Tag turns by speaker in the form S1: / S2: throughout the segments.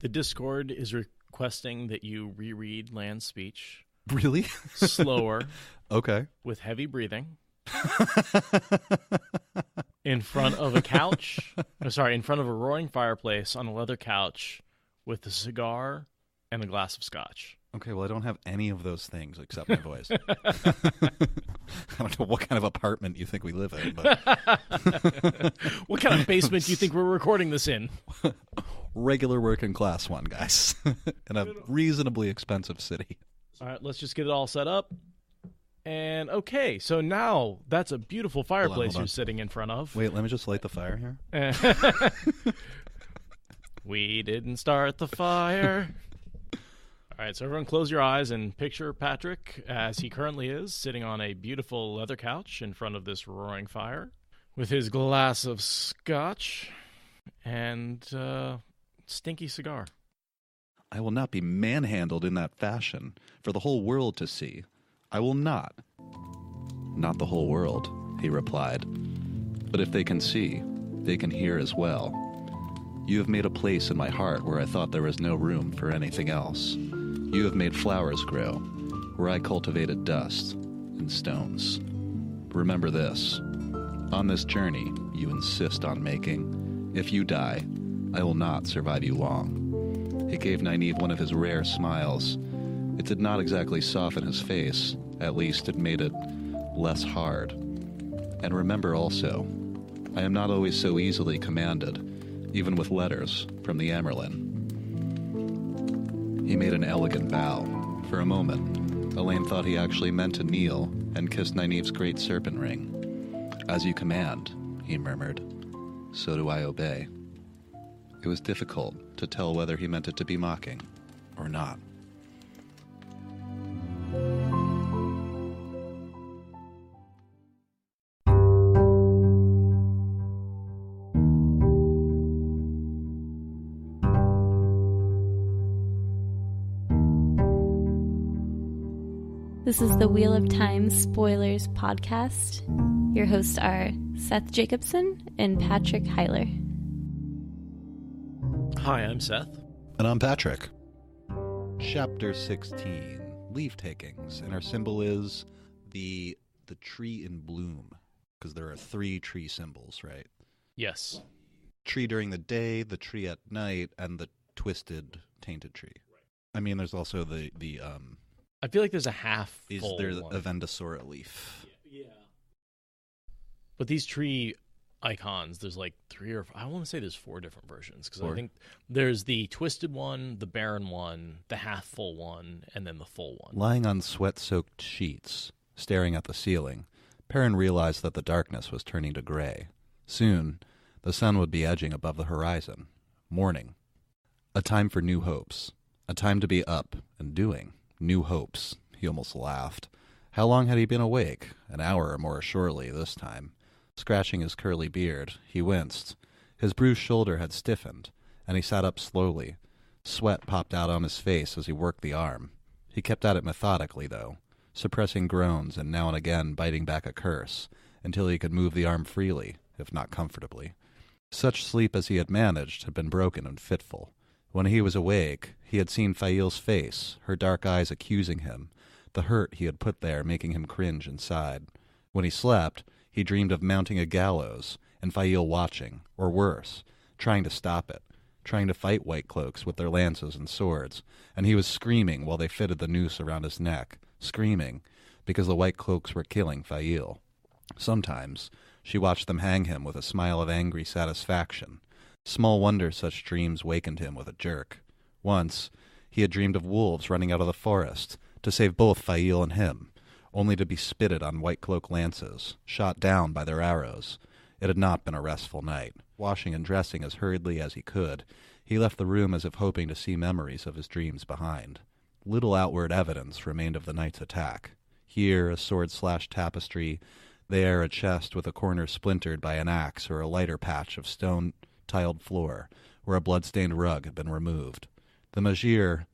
S1: The Discord is requesting that you reread Land's speech
S2: Really?
S1: slower
S2: Okay.
S1: with heavy breathing in front of a couch. In front of a roaring fireplace on a leather couch with a cigar and a glass of scotch.
S2: Okay, well, I don't have any of those things except my voice. I don't know what kind of apartment you think we live in, but
S1: What kind of basement do you think we're recording this in?
S2: regular working class one, guys, in a reasonably expensive city.
S1: All right, let's just get it all set up. And okay, so now that's a beautiful fireplace
S2: hold on.
S1: you're sitting in front of.
S2: Wait, let me just light the fire here.
S1: We didn't start the fire. All right, so everyone close your eyes and picture Patrick as he currently is, sitting on a beautiful leather couch in front of this roaring fire with his glass of scotch and stinky cigar.
S2: I will not be manhandled in that fashion for the whole world to see. I will not. Not the whole world, he replied. But if they can see, they can hear as well. You have made a place in my heart where I thought there was no room for anything else. You have made flowers grow where I cultivated dust and stones. Remember this. On this journey you insist on making, if you die, I will not survive you long. He gave Nynaeve one of his rare smiles. It did not exactly soften his face. At least it made it less hard. And remember also, I am not always so easily commanded, even with letters from the Amerlin. He made an elegant bow. For a moment, Elaine thought he actually meant to kneel and kiss Nynaeve's great serpent ring. As you command, he murmured. So do I obey. It was difficult to tell whether he meant it to be mocking or not.
S3: This is the Wheel of Time Spoilers podcast. Your hosts are Seth Jacobson and Patrick Heiler.
S1: Hi, I'm Seth.
S2: And I'm Patrick. Chapter 16, Leavetakings, and our symbol is the tree in bloom, because there are 3 tree symbols, right?
S1: Yes.
S2: Tree during the day, the tree at night, and the twisted, tainted tree. I mean, there's also the
S1: I feel like there's a half
S2: is
S1: full
S2: there
S1: one.
S2: a Vendosora leaf?
S1: Yeah. But these tree icons, there's like 3 or I want to say there's 4 different versions, because I think there's the twisted one, the barren one, the half full one, and then the full one.
S2: Lying on sweat-soaked sheets, staring at the ceiling, Perrin realized that the darkness was turning to gray. Soon, the sun would be edging above the horizon. Morning. A time for new hopes. A time to be up and doing. New hopes. He almost laughed. How long had he been awake? An hour or more surely this time. Scratching his curly beard, he winced. His bruised shoulder had stiffened, and he sat up slowly. Sweat popped out on his face as he worked the arm. He kept at it methodically, though, suppressing groans and now and again biting back a curse, until he could move the arm freely, if not comfortably. Such sleep as he had managed had been broken and fitful. When he was awake, he had seen Fail's face, her dark eyes accusing him, the hurt he had put there making him cringe inside. When he slept, he dreamed of mounting a gallows, and Fail watching, or worse, trying to stop it, trying to fight White Cloaks with their lances and swords, and he was screaming while they fitted the noose around his neck, screaming, because the White Cloaks were killing Fail. Sometimes she watched them hang him with a smile of angry satisfaction. Small wonder such dreams wakened him with a jerk. Once, he had dreamed of wolves running out of the forest, to save both Fail and him, only to be spitted on White Cloak lances, shot down by their arrows. It had not been a restful night. Washing and dressing as hurriedly as he could, he left the room as if hoping to see memories of his dreams behind. Little outward evidence remained of the night's attack. Here a sword-slashed tapestry, there a chest with a corner splintered by an axe or a lighter patch of stone-tiled floor, where a blood-stained rug had been removed. The Majir,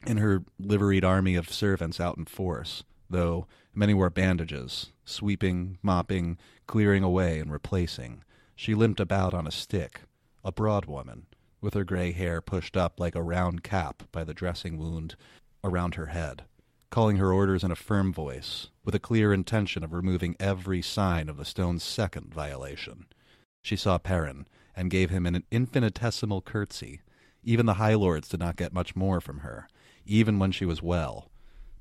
S2: in her liveried army of servants out in force, though many wore bandages, sweeping, mopping, clearing away, and replacing. She limped about on a stick, a broad woman, with her gray hair pushed up like a round cap by the dressing wound around her head, calling her orders in a firm voice, with a clear intention of removing every sign of the stone's second violation. She saw Perrin, and gave him an infinitesimal curtsy. Even the High Lords did not get much more from her, even when she was well.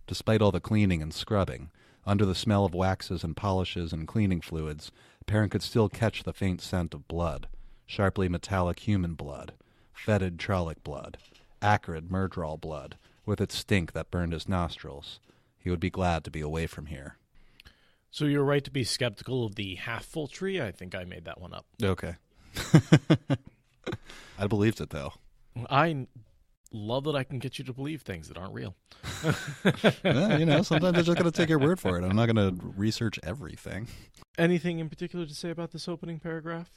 S2: Despite all the cleaning and scrubbing, under the smell of waxes and polishes and cleaning fluids, Perrin could still catch the faint scent of blood, sharply metallic human blood, fetid Trolloc blood, acrid Myrddraal blood, with its stink that burned his nostrils. He would be glad to be away from here.
S1: So you're right to be skeptical of the half-full tree? I think I made that one up.
S2: Okay. I believed it, though.
S1: I love that I can get you to believe things that aren't real.
S2: Well, sometimes I just got to take your word for it. I'm not going to research everything.
S1: Anything in particular to say about this opening paragraph?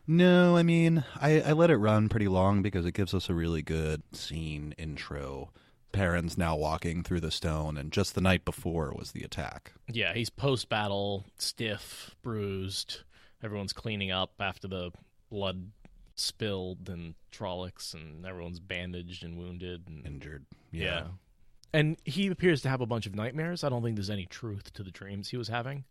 S2: No, I mean, I let it run pretty long because it gives us a really good scene intro. Perrin's now walking through the stone, and just the night before was the attack.
S1: Yeah, he's post-battle, stiff, bruised. Everyone's cleaning up after the blood spilled and Trollocs, and everyone's bandaged and wounded. And,
S2: injured. Yeah.
S1: And he appears to have a bunch of nightmares. I don't think there's any truth to the dreams he was having.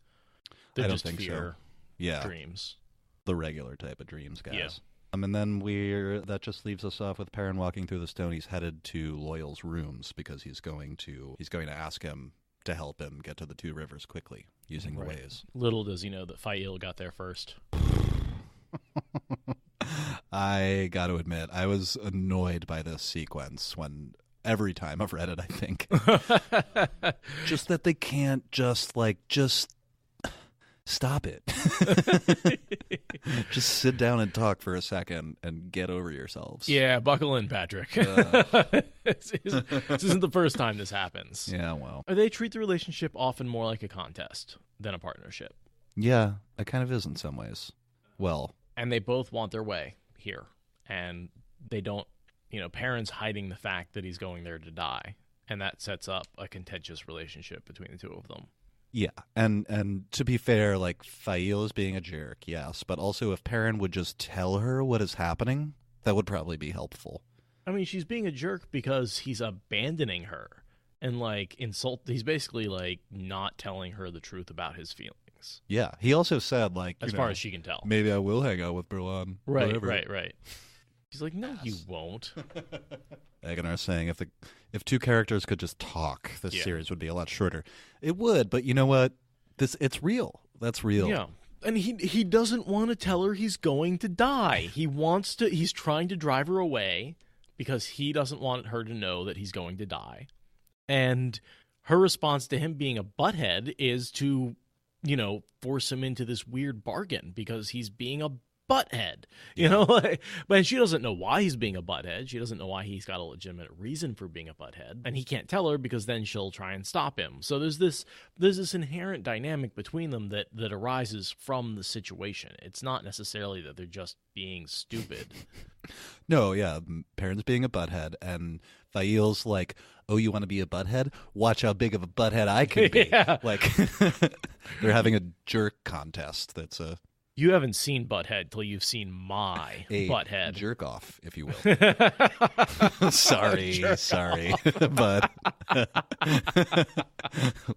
S1: They're
S2: I don't
S1: just
S2: think
S1: fear
S2: so. Yeah.
S1: dreams.
S2: The regular type of dreams, guys.
S1: Yeah.
S2: And then that just leaves us off with Perrin walking through the stone. He's headed to Loyal's rooms because he's going to ask him to help him get to the Two Rivers quickly using the ways.
S1: Little does he know that Fail got there first.
S2: I got to admit, I was annoyed by this sequence every time I've read it, I think. Just that they can't just stop it. Just sit down and talk for a second and get over yourselves.
S1: Yeah, buckle in, Patrick. This isn't the first time this happens.
S2: Yeah, well.
S1: They treat the relationship often more like a contest than a partnership.
S2: Yeah, it kind of is in some ways. Well.
S1: And they both want their way here. And they don't, Perrin's hiding the fact that he's going there to die. And that sets up a contentious relationship between the two of them.
S2: Yeah, and to be fair, Fail is being a jerk, yes, but also if Perrin would just tell her what is happening, that would probably be helpful.
S1: I mean, she's being a jerk because he's abandoning her and he's basically not telling her the truth about his feelings.
S2: Yeah, he also said
S1: as far as she can tell,
S2: maybe I will hang out with Berlan.
S1: Right. He's like, no, you won't.
S2: Egg and I are saying if two characters could just talk, this series would be a lot shorter. It would, but you know what? It's real. That's real.
S1: Yeah. And he doesn't want to tell her he's going to die. He's trying to drive her away because he doesn't want her to know that he's going to die. And her response to him being a butthead is to, force him into this weird bargain because he's being a butthead, but she doesn't know why he's being a butthead. She doesn't know why he's got a legitimate reason for being a butthead, and he can't tell her because then she'll try and stop him. So there's this inherent dynamic between them that arises from the situation. It's not necessarily that they're just being stupid.
S2: No, yeah, Perrin's being a butthead, and Fail's like, oh, you want to be a butthead? Watch how big of a butthead I can be.
S1: Yeah.
S2: They're having a jerk contest. That's a...
S1: You haven't seen Butthead till you've seen my Butthead.
S2: Jerk off, if you will. Sorry. But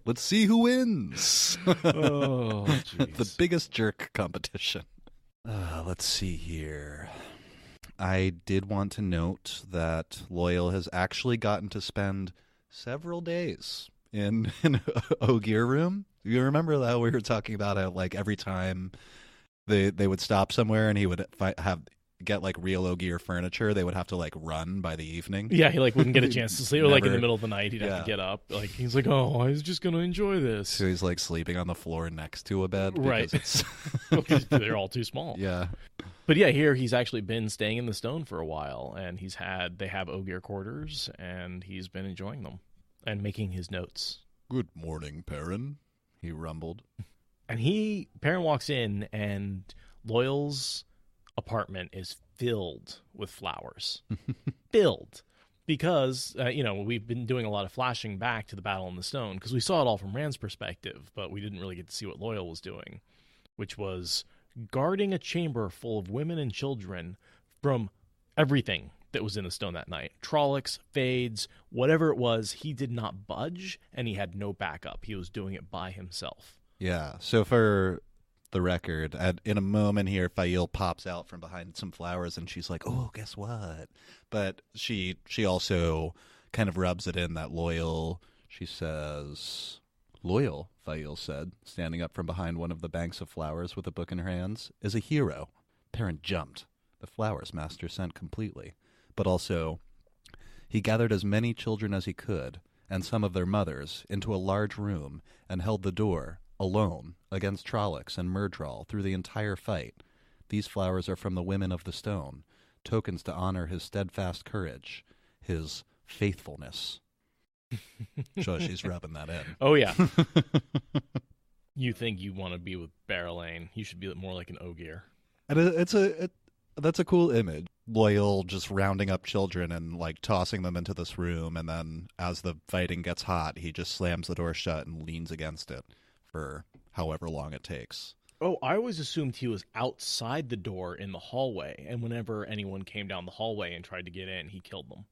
S2: let's see who wins.
S1: Oh, geez.
S2: The biggest jerk competition. Let's see here. I did want to note that Loyal has actually gotten to spend several days in Ogier room. You remember that we were talking about how every time they would stop somewhere and he would get real Ogier furniture, they would have to run by the evening.
S1: Yeah, he wouldn't get a chance to sleep. Or in the middle of the night, he'd have to get up. He's like, oh, I was just gonna enjoy this.
S2: So he's sleeping on the floor next to a bed,
S1: right?
S2: It's...
S1: They're all too small.
S2: Yeah,
S1: but yeah, here he's actually been staying in the stone for a while, and they have Ogier quarters, and he's been enjoying them and making his notes.
S2: Good morning, Perrin, he rumbled.
S1: And Perrin walks in, and Loyal's apartment is filled with flowers. Filled. Because, we've been doing a lot of flashing back to the Battle in the Stone, because we saw it all from Rand's perspective, but we didn't really get to see what Loyal was doing, which was guarding a chamber full of women and children from everything that was in the stone that night. Trollocs, fades, whatever it was, he did not budge, and he had no backup. He was doing it by himself.
S2: Yeah, so for the record, in a moment here, Fail pops out from behind some flowers, and she's like, oh, guess what? But she also kind of rubs it in that Loyal, she says, Loyal, Fail said, standing up from behind one of the banks of flowers with a book in her hands, is a hero. Perrin jumped. The flowers Master sent completely. But also, he gathered as many children as he could, and some of their mothers, into a large room, and held the door, alone, against Trollocs and Myrddraal through the entire fight. These flowers are from the women of the stone, tokens to honor his steadfast courage, his faithfulness. So she's rubbing that in.
S1: Oh, yeah. You think you want to be with Barrelane. You should be more like an Ogier.
S2: And that's a cool image. Loyal just rounding up children and like tossing them into this room, and then as the fighting gets hot, he just slams the door shut and leans against it for however long it takes.
S1: Oh, I always assumed he was outside the door in the hallway, and whenever anyone came down the hallway and tried to get in, he killed them.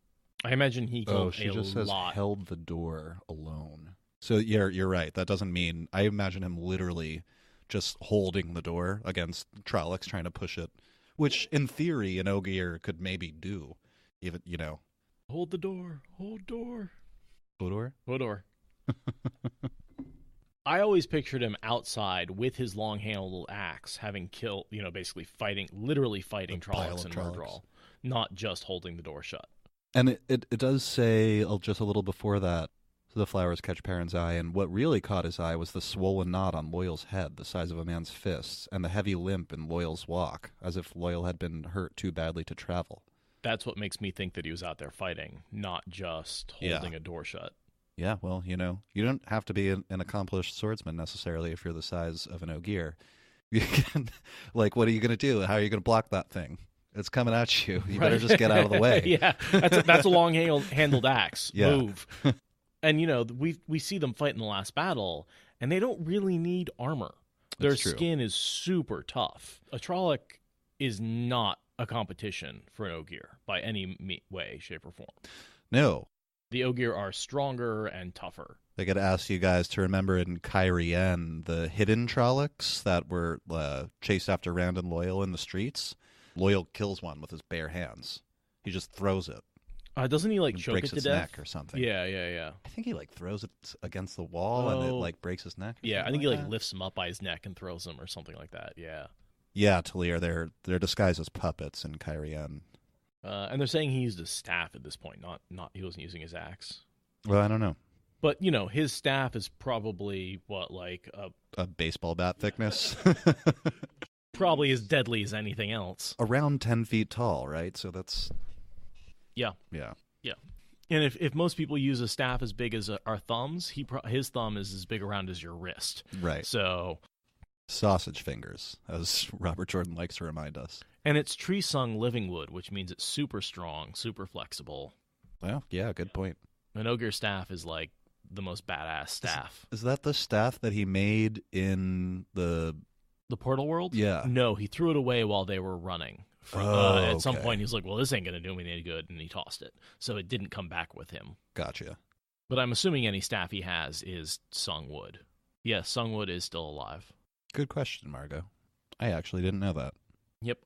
S1: I imagine he killed
S2: she just says
S1: lot.
S2: Held the door alone. So you're right. That doesn't mean, I imagine him literally just holding the door against Trollocs trying to push it, which in theory an Ogier could maybe do. Even,
S1: Hold the door. Hold door.
S2: Hodor?
S1: Hodor. I always pictured him outside with his long-handled axe, having killed, basically literally fighting Trollocs and Myrddraal, not just holding the door shut.
S2: And it does say just a little before that, the flowers catch Perrin's eye, and what really caught his eye was the swollen knot on Loyal's head, the size of a man's fists, and the heavy limp in Loyal's walk, as if Loyal had been hurt too badly to travel.
S1: That's what makes me think that he was out there fighting, not just holding a door shut.
S2: Yeah, well, you don't have to be an accomplished swordsman necessarily if you're the size of an Ogier. You can, what are you going to do? How are you going to block that thing? It's coming at you. You better just get out of the way.
S1: Yeah, that's a long-handled axe.
S2: Yeah.
S1: Move. And, we see them fight in the last battle, and they don't really need armor. Their skin is super tough. A Trolloc is not a competition for an Ogier by any way, shape, or form.
S2: No.
S1: The Ogier are stronger and tougher.
S2: I got to ask you guys to remember in Cairhien, the hidden Trollocs that were chased after Rand and Loyal in the streets. Loyal kills one with his bare hands. He just throws it.
S1: Doesn't he choke
S2: breaks
S1: it to
S2: its
S1: death?
S2: neck or something?
S1: Yeah.
S2: I think he throws it against the wall and it breaks his neck.
S1: Yeah, I think he lifts him up by his neck and throws him or something like that. Yeah.
S2: Yeah, Talir, they're disguised as puppets in Cairhien.
S1: And they're saying he used a staff at this point, not he wasn't using his axe.
S2: Well, I don't know.
S1: But his staff is probably
S2: a baseball bat thickness.
S1: Probably as deadly as anything else.
S2: Around 10 feet tall, right? So that's...
S1: Yeah.
S2: Yeah.
S1: And if most people use a staff as big as our thumbs, his thumb is as big around as your wrist.
S2: Right.
S1: So...
S2: sausage fingers, as Robert Jordan likes to remind us.
S1: And it's tree-sung living wood, which means it's super strong, super flexible.
S2: Well, yeah, good point.
S1: An Ogier staff is the most badass staff.
S2: Is that the staff that he made in the
S1: Portal World?
S2: Yeah.
S1: No, he threw it away while they were running. At some point, he's like, well, this ain't going to do me any good, and he tossed it. So it didn't come back with him.
S2: Gotcha.
S1: But I'm assuming any staff he has is sung wood. Yes, sung wood is still alive.
S2: Good question, Margot. I actually didn't know that.
S1: Yep,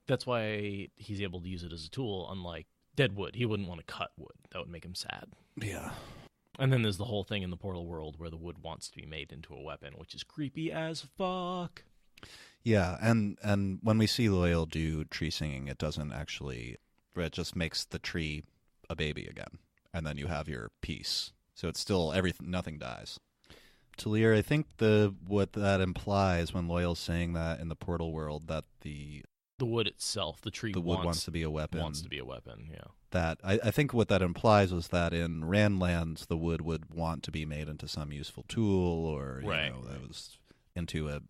S1: that's why he's able to use it as a tool, unlike dead wood. He wouldn't want to cut wood. That would make him sad.
S2: Yeah.
S1: And then there's the whole thing in the Portal World where the wood wants to be made into a weapon, which is creepy as fuck.
S2: Yeah, and when we see Loyal do tree singing, it just makes the tree a baby again. And then you have your piece. So it's still nothing dies. Talir, I think what that implies when Loyal's saying that in the Portal World, that the
S1: wood itself, the tree
S2: wood wants to be a weapon.
S1: Wants to be a weapon, yeah.
S2: That I think what that implies was that in Randlands, the wood would want to be made into some useful tool, or that was into a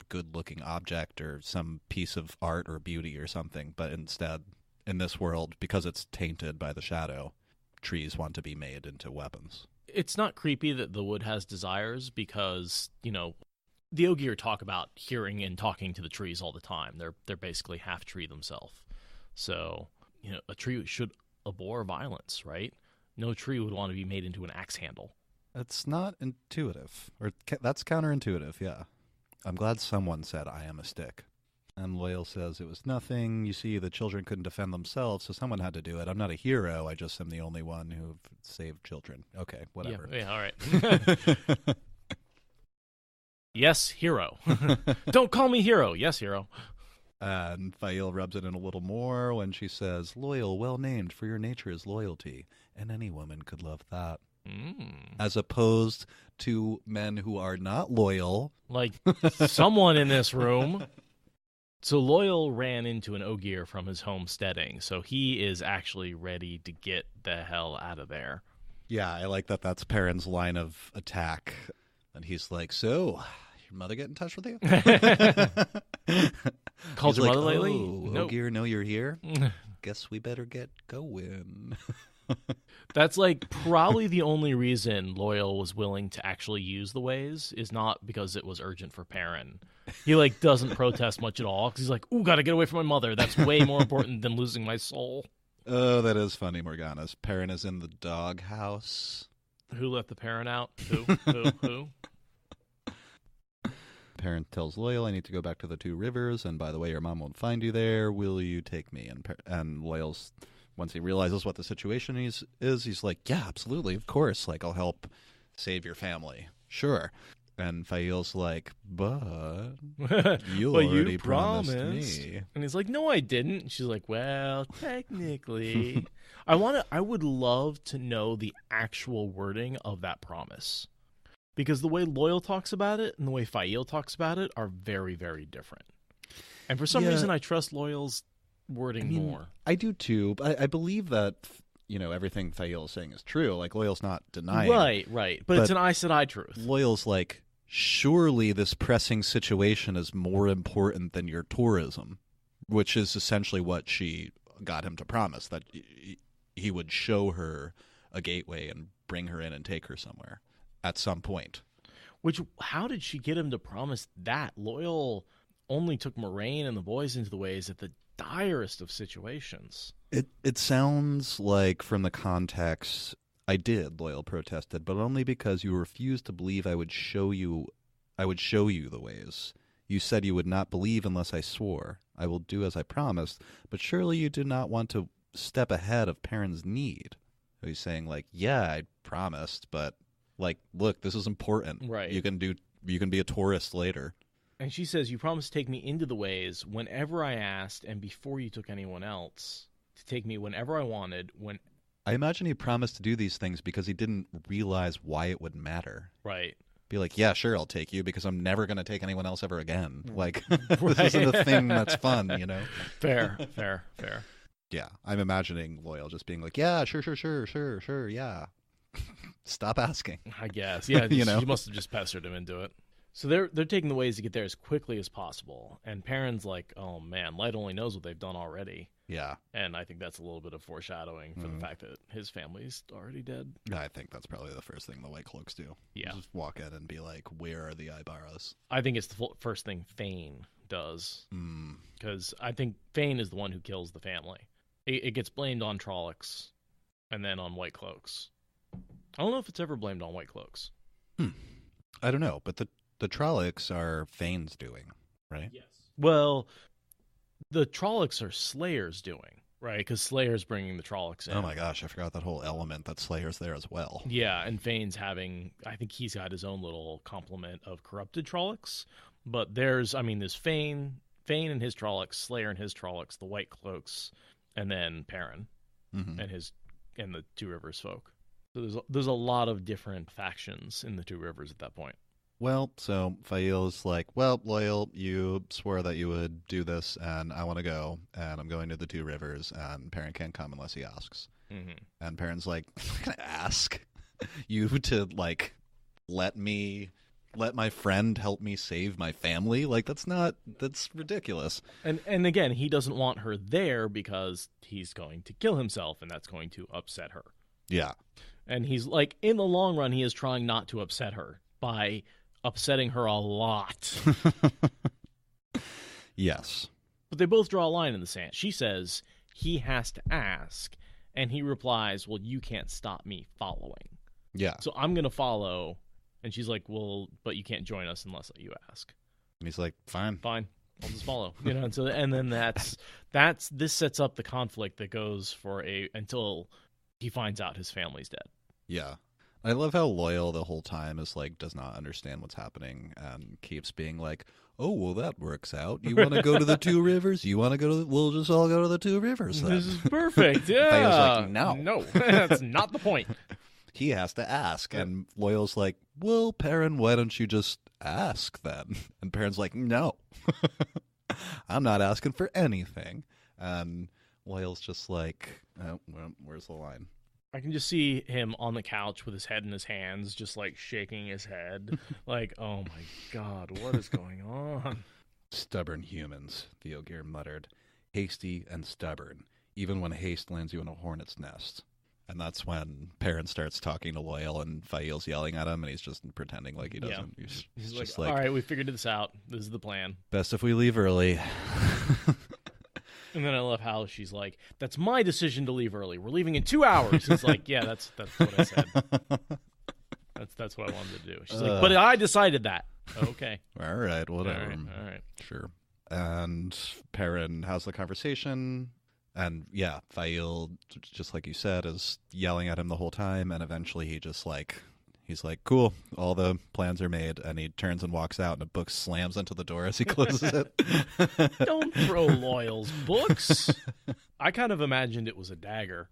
S2: good-looking object or some piece of art or beauty or something. But instead, in this world, because it's tainted by the shadow, trees want to be made into weapons.
S1: It's not creepy that the wood has desires because, the Ogier talk about hearing and talking to the trees all the time. They're basically half tree themselves. So, a tree should abhor violence, right? No tree would want to be made into an axe handle.
S2: It's not intuitive. Or that's counterintuitive, yeah. I'm glad someone said, I am a stick. And Loyal says, it was nothing. You see, the children couldn't defend themselves, so someone had to do it. I'm not a hero. I just am the only one who saved children. Okay, whatever.
S1: Yeah, all right. Yes, hero. Don't call me hero. Yes, hero.
S2: And Fail rubs it in a little more when she says, Loyal, well named, for your nature is loyalty. And any woman could love that. As opposed to men who are not loyal.
S1: Like someone in this room. So Loyal ran into an Ogier from his homesteading, so he is actually ready to get the hell out of there.
S2: Yeah, I like that that's Perrin's line of attack. And he's like, so, your mother get in touch with you?
S1: Called your
S2: like,
S1: mother lately?
S2: Nope. Ogier, know you're here? Guess we better get going.
S1: That's like probably the only reason Loyal was willing to actually use the ways is not because it was urgent for Perrin. He like doesn't protest much at all because he's like, ooh, gotta get away from my mother. That's way more important than losing my soul.
S2: Oh, that is funny, Morgana's. Perrin is in the doghouse.
S1: Who let the Perrin out? Who?
S2: Perrin tells Loyal, I need to go back to the Two Rivers, and by the way, your mom won't find you there. Will you take me? And Loyal's, once he realizes what the situation is, he's like, yeah, absolutely, of course. Like, I'll help save your family. Sure. And Fail's like, but you already promised me.
S1: And he's like, no, I didn't. And she's like, well, technically. I would love to know the actual wording of that promise. Because the way Loyal talks about it and the way Fail talks about it are very, very different. And for some reason, I trust Loyal's wording more.
S2: I do too. But I believe that, everything Fail is saying is true. Like, Loyal's not denying.
S1: Right. But it's an Aes Sedai truth.
S2: Loyal's like, surely this pressing situation is more important than your tourism, which is essentially what she got him to promise, that he would show her a gateway and bring her in and take her somewhere at some point.
S1: How did she get him to promise that? Loyal only took Moraine and the boys into the ways at the direst of situations.
S2: It sounds like, from the context, I did, Loyal protested, but only because you refused to believe I would show you the ways. You said you would not believe unless I swore. I will do as I promised, but surely you do not want to step ahead of Perrin's need. So he's saying, like, yeah, I promised, but, like, look, this is important.
S1: Right.
S2: You can be a tourist later.
S1: And she says, you promised to take me into the ways whenever I asked and before you took anyone else, to take me whenever I wanted,
S2: I imagine he promised to do these things because he didn't realize why it would matter.
S1: Right.
S2: Be like, yeah, sure, I'll take you because I'm never going to take anyone else ever again. Like, this isn't a thing that's fun,
S1: Fair.
S2: Yeah, I'm imagining Loyal just being like, yeah, sure, yeah. Stop asking.
S1: I guess. Yeah, she must have just pestered him into it. So they're taking the ways to get there as quickly as possible. And Perrin's like, oh man, Light only knows what they've done already.
S2: Yeah.
S1: And I think that's a little bit of foreshadowing for the fact that his family's already dead.
S2: I think that's probably the first thing the White Cloaks do.
S1: Yeah.
S2: Just walk in and be like, where are the Ibaras?
S1: I think it's the first thing Fane does. Because I think Fane is the one who kills the family. It gets blamed on Trollocs and then on White Cloaks. I don't know if it's ever blamed on White Cloaks.
S2: I don't know, but the Trollocs are Fane's doing, right?
S1: Yes. Well, the Trollocs are Slayer's doing, right? Because Slayer's bringing the Trollocs in.
S2: Oh my gosh, I forgot that whole element that Slayer's there as well.
S1: Yeah, and Fane's I think he's got his own little complement of corrupted Trollocs. But there's Fane and his Trollocs, Slayer and his Trollocs, the White Cloaks, and then Perrin and the Two Rivers folk. So there's a lot of different factions in the Two Rivers at that point.
S2: Well, so Fail's like, well, Loyal, you swore that you would do this, and I want to go, and I'm going to the Two Rivers, and Perrin can't come unless he asks. And Perrin's like, I'm not going to ask you to, like, let my friend help me save my family? Like, that's ridiculous.
S1: And again, he doesn't want her there because he's going to kill himself, and that's going to upset her.
S2: Yeah.
S1: And he's like, in the long run, he is trying not to upset her by upsetting her a lot.
S2: Yes.
S1: But they both draw a line in the sand. She says, he has to ask. And he replies, well, you can't stop me following.
S2: Yeah.
S1: So I'm going to follow. And she's like, well, but you can't join us unless you ask.
S2: And he's like, fine.
S1: Fine. I'll just follow. And then this sets up the conflict that goes for until he finds out his family's dead.
S2: Yeah. I love how Loyal the whole time is like, does not understand what's happening and keeps being like, oh, well, that works out. You want to go to the Two Rivers? You want to go to we'll just all go to the Two Rivers then.
S1: This is perfect. Yeah.
S2: Theo's like, no.
S1: No, that's not the point.
S2: He has to ask. And Loyal's like, well, Perrin, why don't you just ask then? And Perrin's like, no. I'm not asking for anything. And Loyal's just like, oh, well, where's the line?
S1: I can just see him on the couch with his head in his hands, just like shaking his head. Like, oh my God, what is going on?
S2: Stubborn humans, Theogir muttered. Hasty and stubborn, even when haste lands you in a hornet's nest. And that's when Perrin starts talking to Loyal and Fael's yelling at him, and he's just pretending like he doesn't.
S1: Yeah. He's
S2: just
S1: like, all right, we figured this out. This is the plan.
S2: Best if we leave early.
S1: And then I love how she's like, that's my decision to leave early. We're leaving in 2 hours. He's like, yeah, that's what I said. That's what I wanted to do. She's like, but I decided that. Okay.
S2: All right, whatever.
S1: All right.
S2: Sure. And Perrin has the conversation. And yeah, Fael, just like you said, is yelling at him the whole time. And eventually he's like, cool, all the plans are made. And he turns and walks out, and a book slams into the door as he closes it.
S1: Don't throw Loyal's books. I kind of imagined it was a dagger.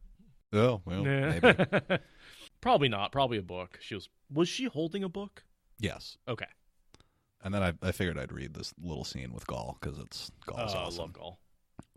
S2: Oh, well, maybe.
S1: Probably not. Probably a book. Was she holding a book?
S2: Yes.
S1: Okay.
S2: And then I figured I'd read this little scene with Gaul, because Gaul's awesome.
S1: I love Gaul.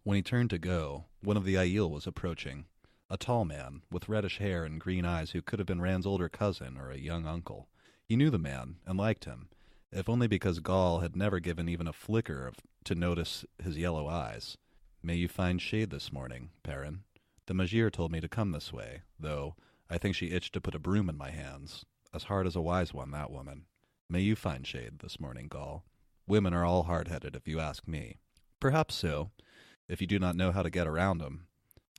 S2: When he turned to go, one of the Aiel was approaching. A tall man, with reddish hair and green eyes who could have been Rand's older cousin or a young uncle. He knew the man and liked him, if only because Gaul had never given even a flicker to notice his yellow eyes. May you find shade this morning, Perrin. The Majir told me to come this way, though I think she itched to put a broom in my hands. As hard as a wise one, that woman. May you find shade this morning, Gaul. Women are all hard-headed, if you ask me. Perhaps so, if you do not know how to get around them.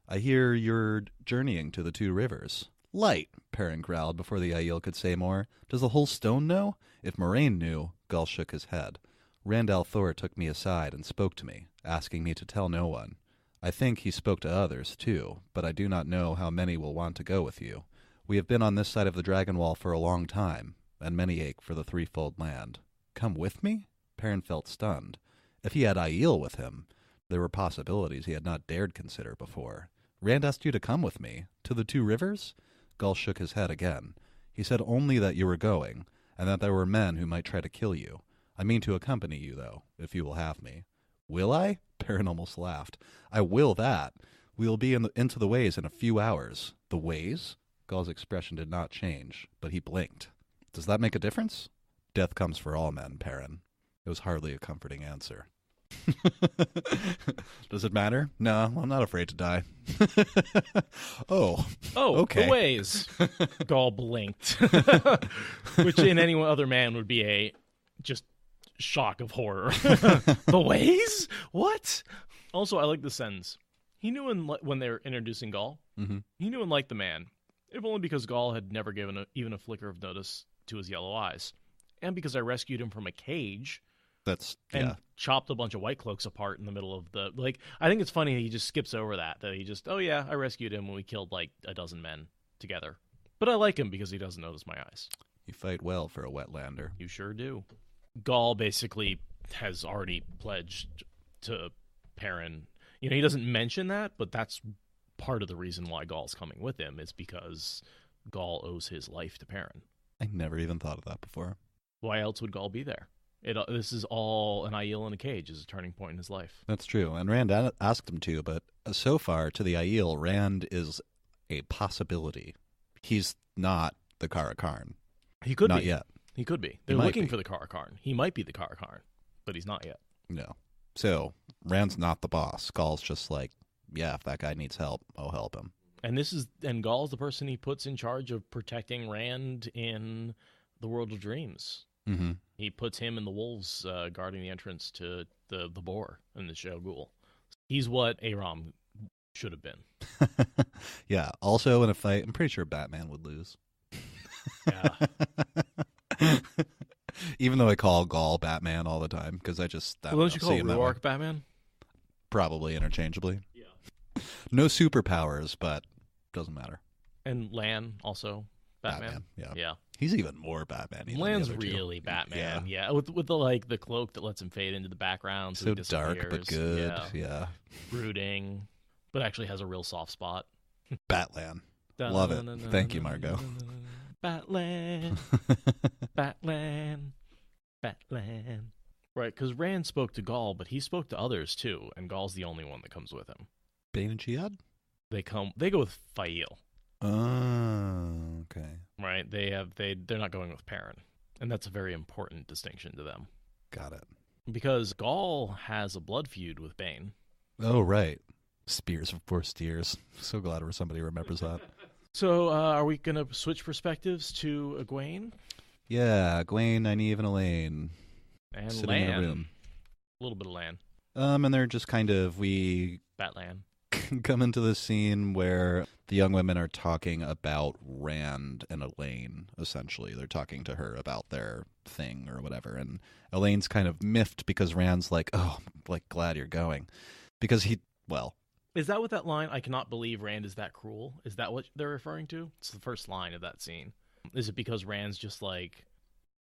S2: I hear you're journeying to the Two Rivers. Light, Perrin growled before the Aiel could say more. Does the whole stone know? If Moraine knew, Gaul shook his head. Rand al'Thor took me aside and spoke to me, asking me to tell no one. I think he spoke to others, too, but I do not know how many will want to go with you. We have been on this side of the Dragon Wall for a long time, and many ache for the threefold land. Come with me? Perrin felt stunned. If he had Aiel with him, there were possibilities he had not dared consider before. Rand asked you to come with me? To the Two Rivers? Gaul shook his head again. He said only that you were going, and that there were men who might try to kill you. I mean to accompany you, though, if you will have me. Will I? Perrin almost laughed. I will that. We will be into the ways in a few hours. The ways? Gaul's expression did not change, but he blinked. Does that make a difference? Death comes for all men, Perrin. It was hardly a comforting answer. Does it matter? No, I'm not afraid to die. Oh, okay.
S1: The ways. Gaul blinked, which in any other man would be a just shock of horror. The ways? What? Also, I like the sentence. He knew when they were introducing Gaul, he knew and liked the man, if only because Gaul had never given even a flicker of notice to his yellow eyes, and because I rescued him from a cage. And chopped a bunch of White Cloaks apart in the middle of the... I think it's funny he just skips over that he just, oh yeah, I rescued him when we killed a dozen men together. But I like him because he doesn't notice my eyes.
S2: You fight well for a wetlander.
S1: You sure do. Gaul basically has already pledged to Perrin. He doesn't mention that, but that's part of the reason why Gaul's coming with him, is because Gaul owes his life to Perrin.
S2: I never even thought of that before.
S1: Why else would Gaul be there? This is all an Aiel in a cage is a turning point in his life.
S2: That's true. And Rand asked him to, but so far to the Aiel, Rand is a possibility. He's not the Karakarn.
S1: He could be.
S2: Not yet.
S1: He could be. They're looking for the Karakarn. He might be the Karakarn, but he's not yet.
S2: No. So Rand's not the boss. Gaul's just like, yeah, if that guy needs help, I'll help him.
S1: And Gaul's the person he puts in charge of protecting Rand in the World of Dreams.
S2: Mm-hmm.
S1: He puts him and the wolves guarding the entrance to the boar in the Shao Ghul. He's what Aram should have been.
S2: Yeah. Also, in a fight, I'm pretty sure Batman would lose.
S1: Yeah.
S2: Even though I call Gaul Batman all the time because I just
S1: Well, don't you call
S2: see him that way.
S1: Ruark Batman?
S2: Probably interchangeably.
S1: Yeah.
S2: No superpowers, but doesn't matter.
S1: And Lan also Batman.
S2: Yeah. He's even more Batman.
S1: Lan's really Batman. Yeah. With the cloak that lets him fade into the background.
S2: So dark but good. Yeah.
S1: Brooding, but actually has a real soft spot.
S2: Batlan. Love it. Thank you, Margot.
S1: Batlan. Batlan. Batlan. Right, because Rand spoke to Gaul, but he spoke to others too, and Gaul's the only one that comes with him.
S2: Bane and Jihad?
S1: They go with Fail.
S2: Oh, okay.
S1: Right, they're not going with Perrin, and that's a very important distinction to them.
S2: Got it.
S1: Because Gaul has a blood feud with Bane.
S2: Oh, right. Spears of Four Steers. So glad somebody remembers that.
S1: So, are we going to switch perspectives to Egwene?
S2: Yeah, Egwene, Nynaeve, and Elaine.
S1: And
S2: sitting
S1: Lan.
S2: in a room.
S1: A little bit of Lan.
S2: And they're just we
S1: Batlan.
S2: come into this scene where the young women are talking about Rand and Elaine, essentially. They're talking to her about their thing or whatever. And Elaine's kind of miffed because Rand's like, oh, I'm glad you're going. Because
S1: Is that what that line, I cannot believe Rand is that cruel? Is that what they're referring to? It's the first line of that scene. Is it because Rand's just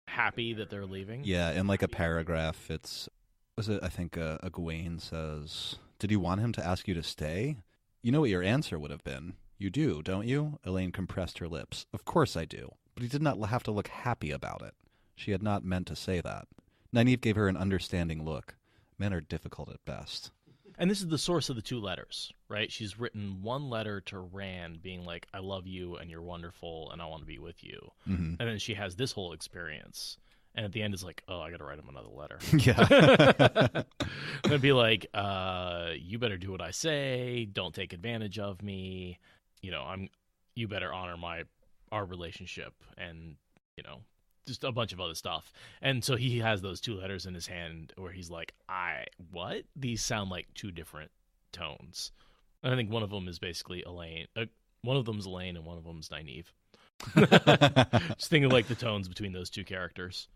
S1: happy that they're leaving?
S2: Yeah, in a paragraph, I think Egwene says, did you want him to ask you to stay? You know what your answer would have been. You do, don't you? Elaine compressed her lips. Of course I do. But he did not have to look happy about it. She had not meant to say that. Nynaeve gave her an understanding look. Men are difficult at best.
S1: And this is the source of the two letters, right? She's written one letter to Rand being like, I love you and you're wonderful and I want to be with you.
S2: Mm-hmm.
S1: And then she has this whole experience. And at the end it's like, oh, I got to write him another letter.
S2: Yeah.
S1: And it'd be like, you better do what I say. Don't take advantage of me. You better honor our relationship and, just a bunch of other stuff. And so he has those two letters in his hand where he's like, what? These sound like two different tones. And I think one of them is basically Elaine. One of them's Elaine and one of them's Nynaeve. Just thinking the tones between those two characters.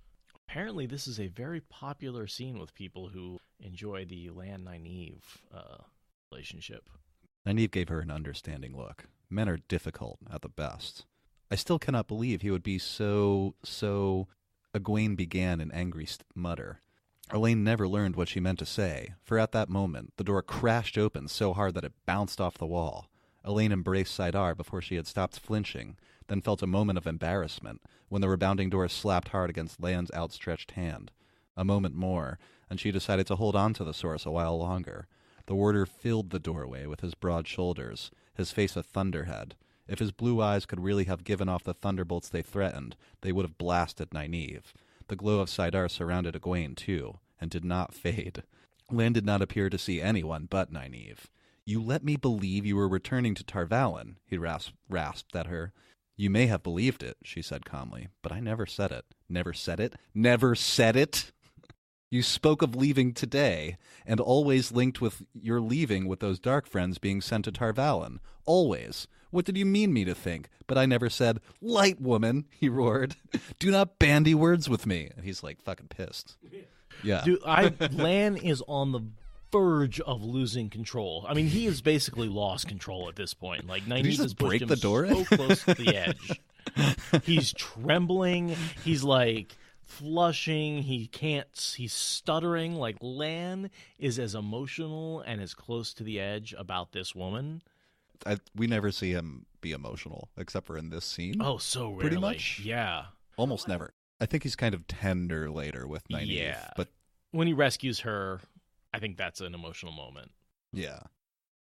S1: Apparently this is a very popular scene with people who enjoy the Lan-Nynaeve relationship.
S2: Nynaeve gave her an understanding look. Men are difficult at the best. I still cannot believe he would be so... Egwene began in angry mutter. Elaine never learned what she meant to say, for at that moment the door crashed open so hard that it bounced off the wall. Elaine embraced Saidar before she had stopped flinching, then felt a moment of embarrassment when the rebounding door slapped hard against Lan's outstretched hand. A moment more, and she decided to hold on to the source a while longer. The warder filled the doorway with his broad shoulders, his face a thunderhead. If his blue eyes could really have given off the thunderbolts they threatened, they would have blasted Nynaeve. The glow of Saidar surrounded Egwene, too, and did not fade. Lan did not appear to see anyone but Nynaeve. You let me believe you were returning to Tarvalon, he rasped at her. You may have believed it, she said calmly, but I never said it. Never said it? Never said it? You spoke of leaving today, and always linked with your leaving with those dark friends being sent to Tarvalon. Always. What did you mean me to think? But I never said, light woman, he roared. Do not bandy words with me. And he's fucking pissed. Yeah.
S1: Dude, Lan is on the verge of losing control. I mean, he has basically lost control at this point. Nynaeve has pushed him so close to the edge. He's trembling. He's flushing. He's stuttering. Lan is as emotional and as close to the edge about this woman.
S2: We never see him be emotional, except for in this scene.
S1: Oh, so rarely.
S2: Pretty much?
S1: Yeah.
S2: Almost never. I think he's kind of tender later with Nynaeve.
S1: Yeah.
S2: But
S1: when he rescues her, I think that's an emotional moment.
S2: Yeah.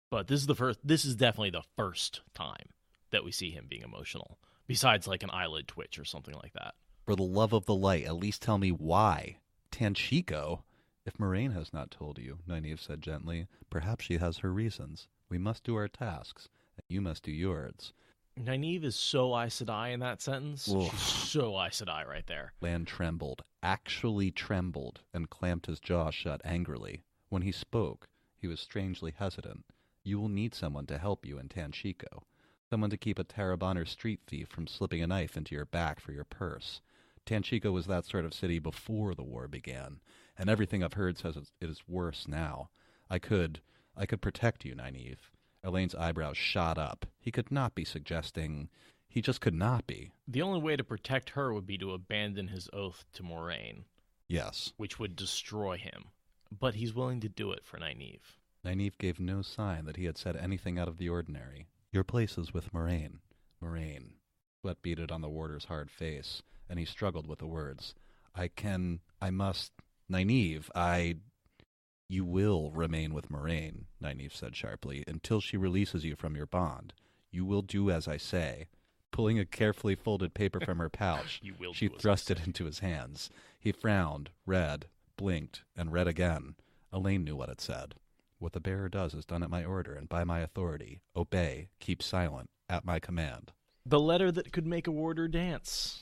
S1: But this is definitely the first time that we see him being emotional, besides an eyelid twitch or something like that.
S2: For the love of the light, at least tell me why. Tanchico? If Moraine has not told you, Nynaeve said gently, perhaps she has her reasons. We must do our tasks, and you must do yours.
S1: Nynaeve is so Aes Sedai in that sentence.
S2: Ugh.
S1: She's so Aes Sedai right there.
S2: Lan trembled, actually trembled, and clamped his jaw shut angrily. When he spoke, he was strangely hesitant. You will need someone to help you in Tanchico. Someone to keep a Tarabonner street thief from slipping a knife into your back for your purse. Tanchico was that sort of city before the war began, and everything I've heard says it is worse now. I could protect you, Nynaeve. Elaine's eyebrows shot up. He could not be suggesting... He just could not be.
S1: The only way to protect her would be to abandon his oath to Moraine.
S2: Yes.
S1: Which would destroy him. But he's willing to do it for Nynaeve.
S2: Nynaeve gave no sign that he had said anything out of the ordinary. Your place is with Moraine. Moraine. Sweat beaded on the warder's hard face, and he struggled with the words. I must... Nynaeve, You will remain with Moraine, Nynaeve said sharply, until she releases you from your bond. You will do as I say. Pulling a carefully folded paper from her pouch, she thrust it into his hands. He frowned, read, blinked, and read again. Elaine knew what it said. What the bearer does is done at my order and by my authority. Obey, keep silent, at my command.
S1: The letter that could make a warder dance.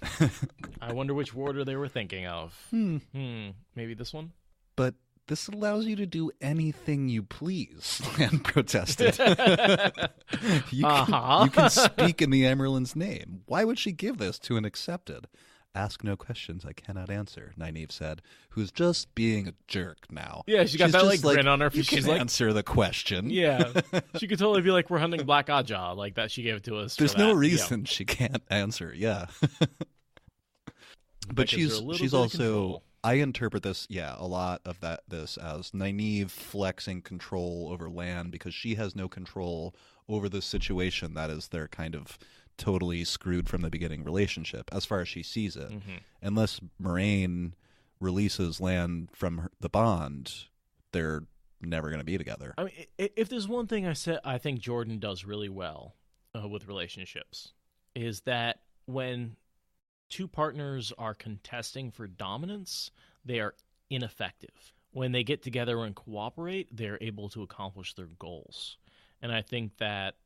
S1: I wonder which warder they were thinking of. Maybe this one?
S2: But this allows you to do anything you please, Lan protested. You can speak in the Emerald's name. Why would she give this to an accepted? Ask no questions I cannot answer, Nynaeve said, who's just being a jerk now.
S1: Yeah, she's got that grin on her face.
S2: She's like, answer the question.
S1: Yeah, she could totally be like, we're hunting Black Oddjaw, like that she gave it to us.
S2: There's no reason she can't answer, yeah. But she's also... I interpret this, a lot of this as Nynaeve flexing control over Lan because she has no control over the situation that is their kind of totally screwed from the beginning relationship, as far as she sees it. Mm-hmm. Unless Moraine releases Lan from the bond, they're never going to be together.
S1: I mean, if there's one thing I think Jordan does really well with relationships, is that when two partners are contesting for dominance, they are ineffective. When they get together and cooperate, they're able to accomplish their goals. And I think that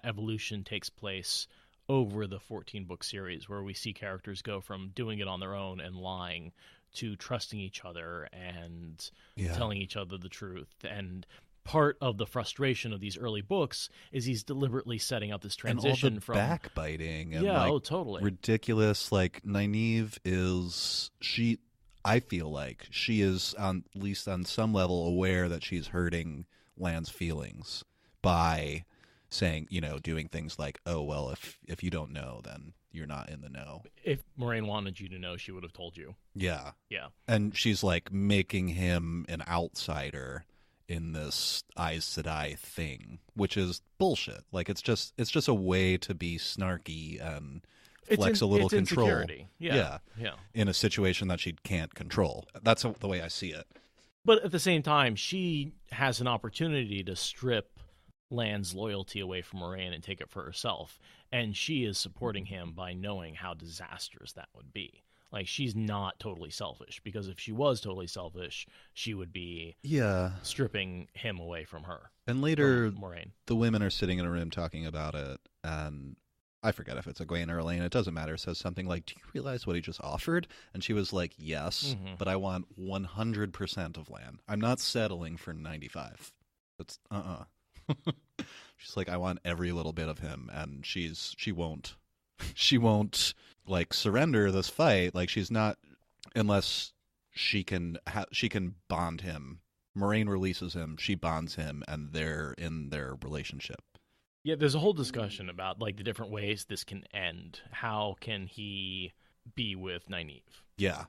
S1: evolution takes place over the 14-book series, where we see characters go from doing it on their own and lying to trusting each other and telling each other the truth. And part of the frustration of these early books is he's deliberately setting up this transition
S2: and all the
S1: from
S2: backbiting and
S1: totally
S2: ridiculous. Like Nynaeve I feel like she is at least on some level aware that she's hurting Lan's feelings by saying, doing things like, oh, well, if you don't know, then you're not in the know.
S1: If Moraine wanted you to know, she would have told you.
S2: Yeah.
S1: Yeah.
S2: And she's like making him an outsider in this Aes Sedai thing, which is bullshit. Like it's just a way to be snarky and flex a little control.
S1: Insecurity. Yeah.
S2: In a situation that she can't control. That's the way I see it.
S1: But at the same time, she has an opportunity to strip Lan's loyalty away from Moraine and take it for herself. And she is supporting him by knowing how disastrous that would be. Like, she's not totally selfish, because if she was totally selfish, she would be stripping him away from her.
S2: And later,
S1: Moraine.
S2: The women are sitting in a room talking about it, and I forget if it's Egwene or Elaine, it doesn't matter, says something like, do you realize what he just offered? And she was like, yes, but I want 100% of Lan. I'm not settling for 95. That's, She's like, I want every little bit of him, and she won't like surrender this fight. Like, she's not, unless she can bond him. Moraine releases him, she bonds him, and they're in their relationship.
S1: Yeah, there's a whole discussion about like the different ways this can end. How can he be with Nynaeve? Yeah.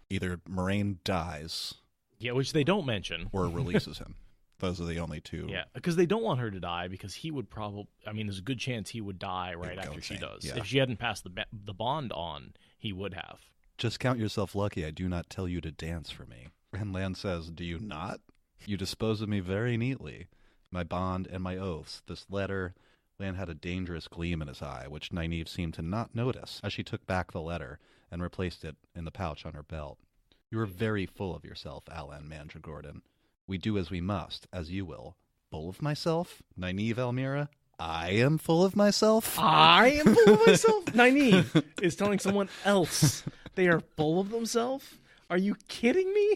S2: Either Moraine dies.
S1: Yeah, which they don't mention.
S2: Or releases him. Those are the only two.
S1: Yeah, because they don't want her to die, because he would there's a good chance he would die right after she does. Yeah. If she hadn't passed the bond on, he would have.
S2: Just count yourself lucky I do not tell you to dance for me. And Lan says, do you not? You dispose of me very neatly. My bond and my oaths, this letter. Lan had a dangerous gleam in his eye, which Nynaeve seemed to not notice as she took back the letter and replaced it in the pouch on her belt. You are very full of yourself, Alan Mandragordan. We do as we must, as you will. Full of myself? Nynaeve Elmira? I am full of myself?
S1: I am full of myself? Nynaeve is telling someone else they are full of themselves? Are you kidding me?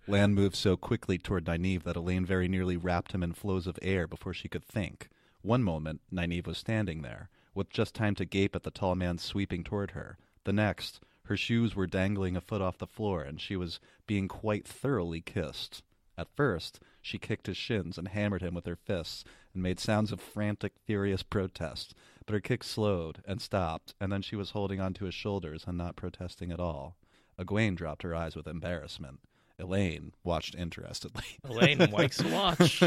S2: Lan moved so quickly toward Nynaeve that Elaine very nearly wrapped him in flows of air before she could think. One moment, Nynaeve was standing there, with just time to gape at the tall man sweeping toward her. The next, her shoes were dangling a foot off the floor, and she was being quite thoroughly kissed. At first, she kicked his shins and hammered him with her fists and made sounds of frantic, furious protest. But her kick slowed and stopped, and then she was holding onto his shoulders and not protesting at all. Egwene dropped her eyes with embarrassment. Elaine watched interestedly.
S1: Elaine likes to watch.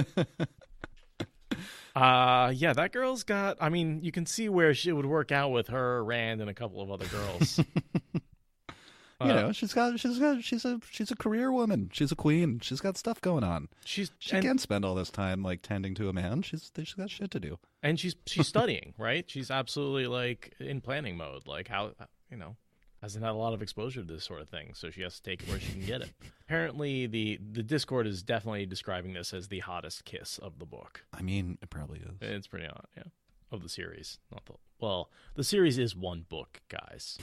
S1: Yeah, that girl's got. I mean, you can see where she would work out with her, Rand, and a couple of other girls.
S2: She's a career woman. She's a queen. She's got stuff going on. She can't spend all this time like tending to a man. She's got shit to do.
S1: And she's studying, right? She's absolutely like in planning mode. Like how hasn't had a lot of exposure to this sort of thing, so she has to take it where she can get it. Apparently, the Discord is definitely describing this as the hottest kiss of the book.
S2: I mean, it probably is.
S1: It's pretty hot, yeah. Of the series, the series is one book, guys.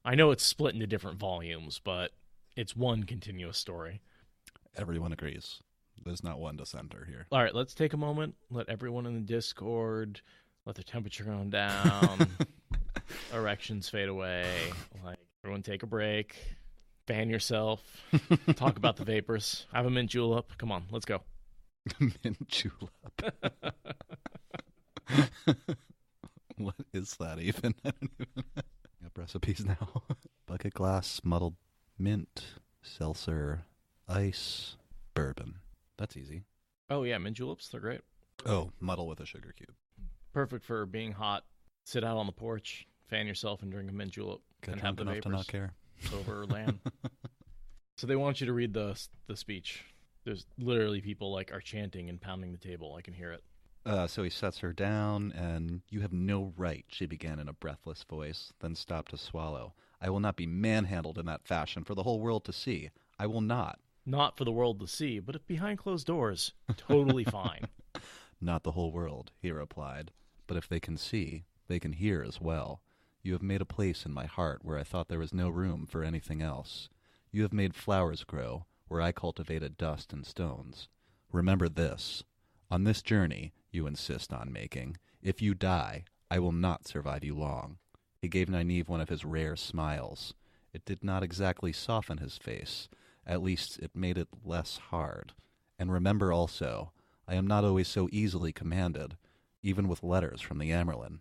S1: I know it's split into different volumes, but it's one continuous story.
S2: Everyone agrees. There's not one dissenter here.
S1: All right, let's take a moment. Let everyone in the Discord let their temperature go down. Erections fade away. Like, everyone take a break. Fan yourself. Talk about the vapors. Have a mint julep. Come on, let's go.
S2: Mint julep. What is that even? I don't even got recipes now. Bucket glass, muddled mint, seltzer, ice, bourbon. That's easy.
S1: Oh, yeah, mint juleps, they're great.
S2: Oh, muddle with a sugar cube.
S1: Perfect for being hot. Sit out on the porch, fan yourself, and drink a mint julep.
S2: Get
S1: and have the
S2: enough
S1: vapors
S2: to not care.
S1: over land. So they want you to read the speech. There's literally people like are chanting and pounding the table. I can hear it.
S2: So he sets her down, and "You have no right," she began in a breathless voice, then stopped to swallow. "I will not be manhandled in that fashion for the whole world to see. I will not."
S1: Not for the world to see, but if behind closed doors, totally fine.
S2: "Not the whole world," he replied. "But if they can see, they can hear as well. You have made a place in my heart where I thought there was no room for anything else. You have made flowers grow where I cultivated dust and stones. Remember this. On this journey you insist on making, if you die, I will not survive you long." He gave Nynaeve one of his rare smiles. It did not exactly soften his face. At least it made it less hard. "And remember also, I am not always so easily commanded, even with letters from the Amerlin."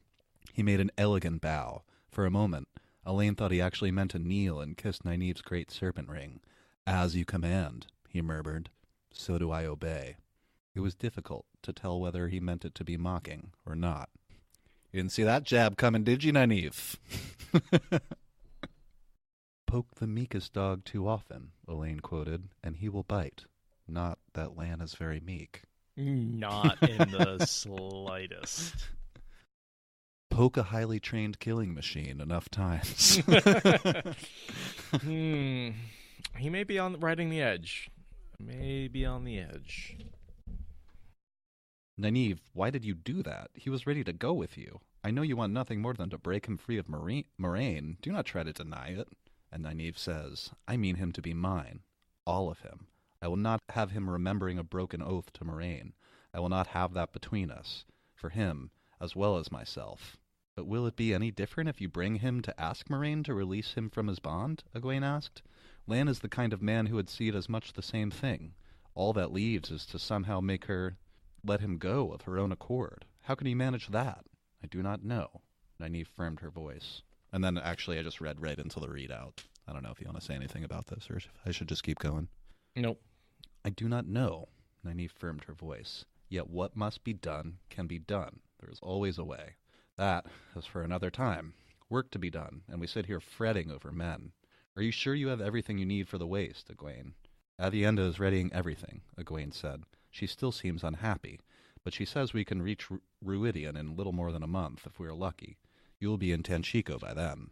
S2: He made an elegant bow. For a moment, Elaine thought he actually meant to kneel and kiss Nynaeve's great serpent ring. "As you command," he murmured. "So do I obey." It was difficult to tell whether he meant it to be mocking or not. "You didn't see that jab coming, did you, Nynaeve?" "Poke the meekest dog too often," Elaine quoted, "and he will bite. Not that Lan is very meek."
S1: Not in the slightest.
S2: "Poke a highly trained killing machine enough times."
S1: He may be riding the edge. Maybe on the edge.
S2: "Nynaeve, why did you do that? He was ready to go with you. I know you want nothing more than to break him free of Moraine. Do not try to deny it." And Nynaeve says, "I mean him to be mine. All of him. I will not have him remembering a broken oath to Moraine. I will not have that between us. For him, as well as myself." "But will it be any different if you bring him to ask Moraine to release him from his bond?" Egwene asked. "Lan is the kind of man who would see it as much the same thing. All that leaves is to somehow make her let him go of her own accord. How can he manage that?" "I do not know." Nynaeve firmed her voice. And then actually I just read right into the readout. I don't know if you want to say anything about this or if I should just keep going.
S1: Nope.
S2: "I do not know." Nynaeve firmed her voice. "Yet what must be done can be done. There is always a way. That is for another time. Work to be done, and we sit here fretting over men. Are you sure you have everything you need for the waste, Egwene?" "Avienda is readying everything," Egwene said. "She still seems unhappy, but she says we can reach Ruidian in little more than a month if we are lucky. You will be in Tanchico by then."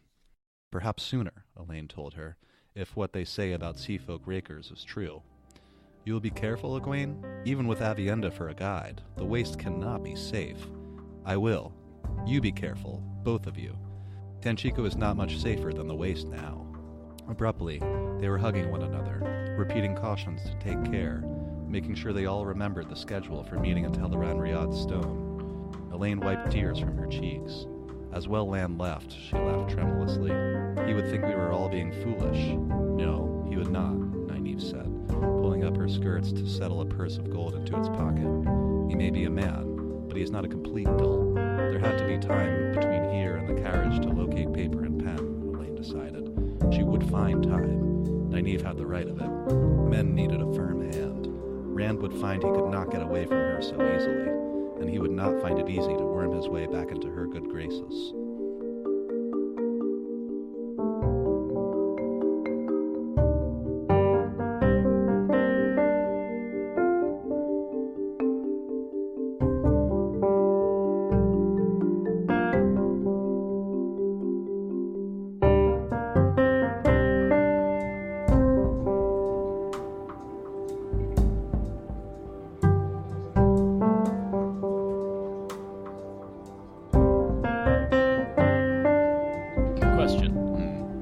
S2: "Perhaps sooner," Elaine told her, "if what they say about Seafolk Rakers is true." "You will be careful, Egwene? Even with Avienda for a guide, the waste cannot be safe." "I will. You be careful, both of you. Tanchico is not much safer than the waste now." Abruptly, they were hugging one another, repeating cautions to take care, making sure they all remembered the schedule for meeting at Teleran Riyadh Stone. Elaine wiped tears from her cheeks. As well Lan left, she laughed tremulously. He would think we were all being foolish. No, he would not, Nynaeve said, pulling up her skirts to settle a purse of gold into its pocket. He may be a man, but he is not a complete dolt. There had to be time between here and the carriage to locate paper and pen, Elaine decided. She would find time. Nynaeve had the right of it. Men needed a firm hand. Rand would find he could not get away from her so easily, and he would not find it easy to worm his way back into her good graces.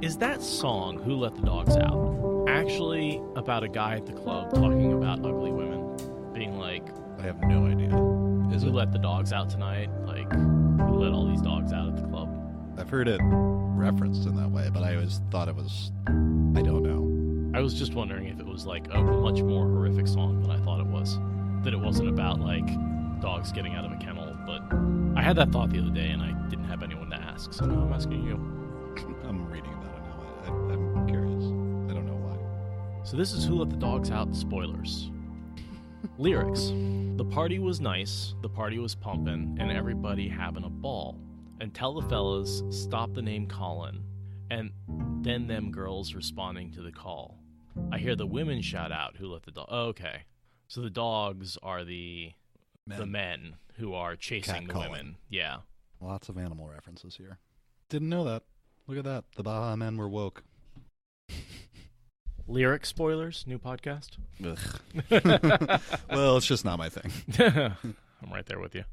S1: Is that song, Who Let the Dogs Out, actually about a guy at the club talking about ugly women? Being like,
S2: I have no idea. Is
S1: who
S2: it?
S1: let the dogs out tonight? Like, who let all these dogs out at the club?
S2: I've heard it referenced in that way, but I always thought it was, I don't know.
S1: I was just wondering if it was like a much more horrific song than I thought it was. That it wasn't about like dogs getting out of a kennel, but I had that thought the other day and I didn't have anyone to ask, so now I'm asking you.
S2: I'm reading about it now. I'm curious. I don't know why.
S1: So this is Who Let the Dogs Out spoilers. Lyrics. The party was nice, the party was pumping, and everybody having a ball. And tell the fellas, stop the name Colin. And then them girls responding to the call. I hear the women shout out, who let the dog... Oh, okay. So the dogs are the men who are chasing the women. Yeah.
S2: Lots of animal references here. Didn't know that. Look at that. The Baja men were woke.
S1: Lyric spoilers, new podcast.
S2: Well, it's just not my thing.
S1: I'm right there with you.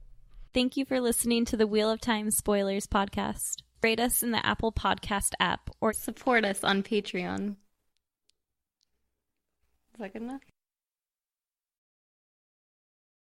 S3: Thank you for listening to the Wheel of Time Spoilers podcast. Rate us in the Apple Podcast app or support us on Patreon. Is that good enough?